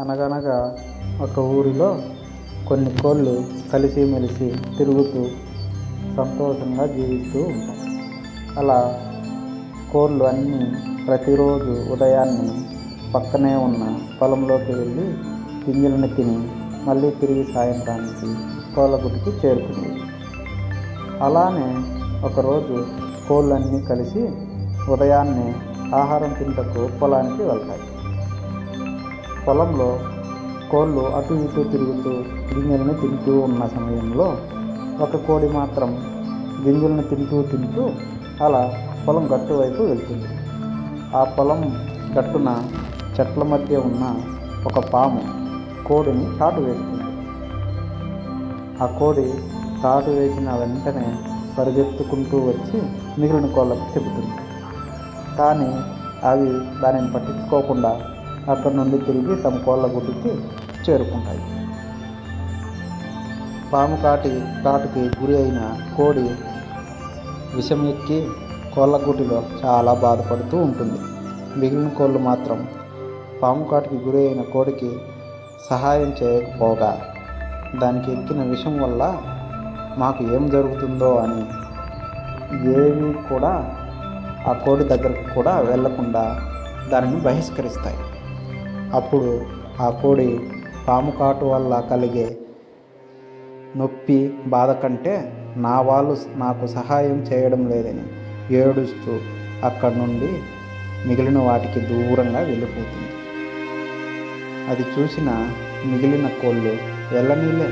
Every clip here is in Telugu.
అనగనగా ఒక ఊరిలో కొన్ని కోళ్ళు కలిసిమెలిసి తిరుగుతూ సంతోషంగా జీవిస్తూ ఉంటాయి. అలా కోళ్ళు అన్నీ ప్రతిరోజు ఉదయాన్నే పక్కనే ఉన్న పొలంలోకి వెళ్ళి గింజలను తిని మళ్ళీ తిరిగి సాయంత్రానికి కోళ్ళగుడికి చేరుకునేవి. అలానే ఒకరోజు కోళ్ళన్నీ కలిసి ఉదయాన్నే ఆహారం తింటకు పొలానికి వెళ్తాయి. పొలంలో కోళ్ళు అటు ఇటు తిరుగుతూ గింజలను తింటూ ఉన్న సమయంలో ఒక కోడి మాత్రం గింజలను తింటూ అలా పొలం గట్టు వైపు వెళ్తుంది. ఆ పొలం గట్టున చెట్ల మధ్య ఉన్న ఒక పాము కోడిని కాటు వేస్తుంది. ఆ కోడి కాటు వేసిన వెంటనే పరిగెత్తుకుంటూ వచ్చి మిగిలిన కోళ్ళకు చెబుతుంది. కానీ అవి దానిని పట్టించుకోకుండా అక్కడి నుండి తిరిగి తమ కోళ్ళ గుడ్డుకి చేరుకుంటాయి. పాము కాటుకి గురి అయిన కోడి విషం ఎక్కి కోళ్ళ గుడ్డిలో చాలా బాధపడుతూ ఉంటుంది. మిగిలిన కోళ్ళు మాత్రం పాము కాటుకి గురి అయిన కోడికి సహాయం చేయకపోగా దానికి ఎక్కిన విషం వల్ల మాకు ఏం జరుగుతుందో అని ఏవి కూడా ఆ కోడి దగ్గరకు కూడా వెళ్లకుండా దానిని బహిష్కరిస్తాయి. అప్పుడు ఆ కోడి పాము కాటు వల్ల కలిగే నొప్పి బాధ కంటే నా వాళ్ళు నాకు సహాయం చేయడం లేదని ఏడుస్తూ అక్కడి నుండి మిగిలిన వాటికి దూరంగా వెళ్ళిపోతుంది. అది చూసిన మిగిలిన కోళ్ళు వెళ్ళనీలే,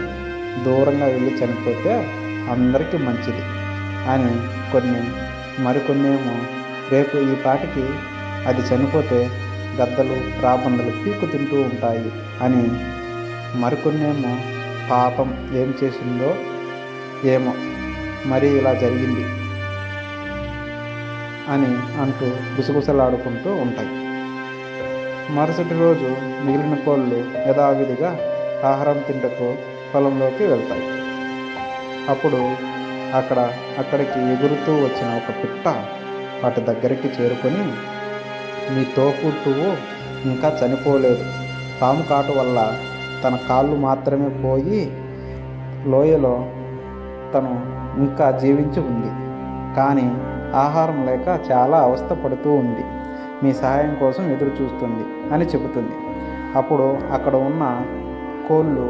దూరంగా వెళ్ళి చనిపోతే అందరికీ మంచిది అని మరికొన్నేమో రేపు ఈ పాటికి అది చనిపోతే గద్దలు రాబందులు పీకు తింటూ ఉంటాయి అని, మరికొన్నేమో పాపం ఏం చేసిందో ఏమో మరి ఇలా జరిగింది అని అంటూ గుసగుసలాడుకుంటూ ఉంటాయి. మరుసటి రోజు మిగిలిన కోళ్ళు యథావిధిగా ఆహారం తింటకు పొలంలోకి వెళ్తాయి. అప్పుడు అక్కడికి ఎగురుతూ వచ్చిన ఒక పిట్ట వాటి దగ్గరికి చేరుకొని, మీ తోబుట్టువు ఇంకా చనిపోలేదు. పాము కాటు వల్ల తన కాళ్ళు మాత్రమే పోయి లోయలో తను ఇంకా జీవించి ఉంది, కానీ ఆహారం లేక చాలా అవస్థ పడుతూ ఉంది. మీ సహాయం కోసం ఎదురు చూస్తుంది అని చెబుతుంది. అప్పుడు అక్కడ ఉన్న కోళ్ళు,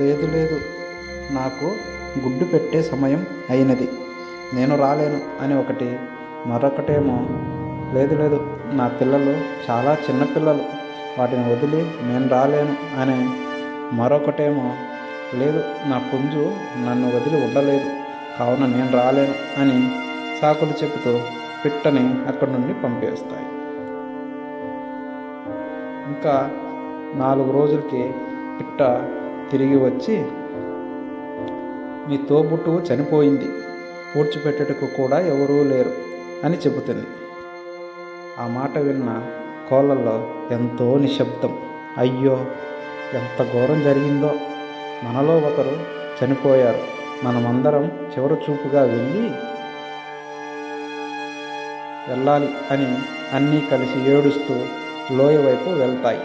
లేదు నాకు గుడ్డు పెట్టే సమయం అయినది, నేను రాలేను అని ఒకటి, మరొకటేమో లేదు నా పిల్లలు చాలా చిన్నపిల్లలు, వాటిని వదిలి నేను రాలేను అని, మరొకటేమో లేదు నా పుంజు నన్ను వదిలి ఉండలేదు కావున నేను రాలేను అని సాకులు చెబుతూ పిట్టని అక్కడి నుండి పంపేస్తాయి. ఇంకా 4 రోజులకి పిట్ట తిరిగి వచ్చి, మీ తోబుట్టువు చనిపోయింది, పూడ్చిపెట్టుటకు కూడా ఎవరూ లేరు అని చెబుతుంది. ఆ మాట విన్న కోళ్ళల్లో ఎంతో నిశ్శబ్దం. అయ్యో ఎంత ఘోరం జరిగిందో, మనలో ఒకరు చనిపోయారు, మనమందరం చివరి చూపుగా వెళ్ళాలి అని అన్నీ కలిసి ఏడుస్తూ లోయ వైపు వెళ్తాయి.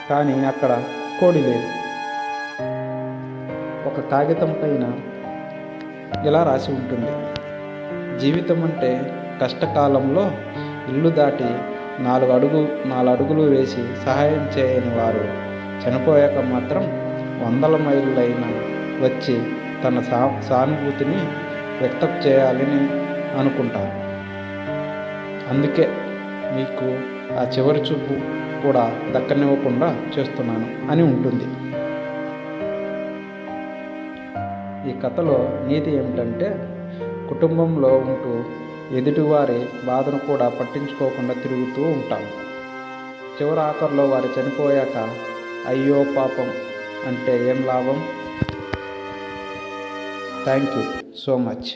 కానీ అక్కడ కోడి లేదు. ఒక కాగితం పైన ఇలా రాసి ఉంటుంది, జీవితం అంటే కష్టకాలంలో ఇల్లు దాటి 4 అడుగులు వేసి సహాయం చేయని వారు చనిపోయాక మాత్రం 100 మైళ్ళైనా వచ్చి తన సానుభూతిని వ్యక్తం చేయాలని అనుకుంటారు. అందుకే మీకు ఆ చివరి చూపు కూడా దక్కనివ్వకుండా చేస్తున్నాను అని ఉంటుంది. ఈ కథలో నీతి ఏమిటంటే, కుటుంబంలో ఉంటూ ఎదుటివారి బాధను కూడా పట్టించుకోకుండా తిరుగుతూ ఉంటాం. చివరి ఆఖరిలో వారు చనిపోయాక అయ్యో పాపం అంటే ఏం లాభం? Thank you so much.